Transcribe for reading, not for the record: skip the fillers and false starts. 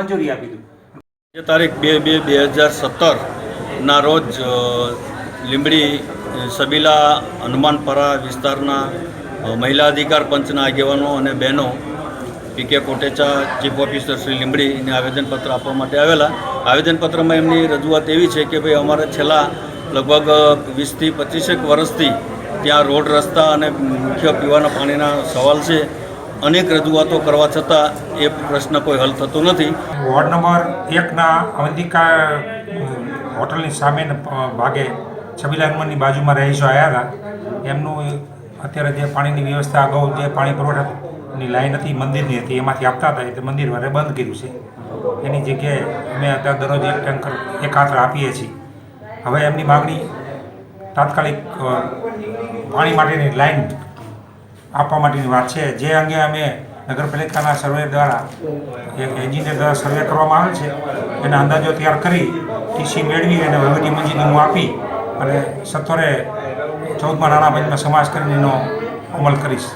મંજૂરી આપી હતી। તારીખ 2/2/2017 રોજ લીંબડી સબીલા હનુમાનપરા વિસ્તારના મહિલા અધિકાર પંચના આગેવાનો અને બહેનો PK Kotecha chief officer Shri લીંબડીને આવેદનપત્ર આપવા માટે આવેલા। આવેદનપત્રમાં એમની રજૂઆત એવી છે કે ભાઈ અમારે છેલ્લા લગભગ 20થી 25 વર્ષથી ત્યાં રોડ રસ્તા અને મુખ્ય પીવાના પાણીના સવાલ છે। અનેક રજૂઆતો કરવા છતાં એ પ્રશ્ન કોઈ હલ થતો નથી। વોર્ડ નંબર 1ના અવંતિકા હોટલની સામે ભાગે છબીલા હનુમાનની બાજુમાં રહીશો આવ્યા હતા। એમનું અત્યારે જે પાણીની વ્યવસ્થા અગાઉ જે પાણી પુરવઠાની લાઈન હતી મંદિરની હતી એમાંથી આપતા હતા એટલે મંદિર વારે બંધ કર્યું છે। એની જગ્યાએ અમે અત્યારે દરરોજ એક ટેન્કર એકાત્ર આપીએ છીએ। હવે એમની માગણી તાત્કાલિક પાણી માટેની લાઈન આપવા માટેની વાત છે, જે અંગે અમે નગરપાલિકાના સર્વે દ્વારા એક એન્જિનિયર દ્વારા સર્વે કરવામાં આવેલ છે। એના અંદાજો તૈયાર કરી ટીસી મેળવી અને વહીવટી મંજૂરી હું આપી અને સત્વરે 14મા નાણાં પંચમાં સમાવેશ કરીને એનો અમલ કરીશ।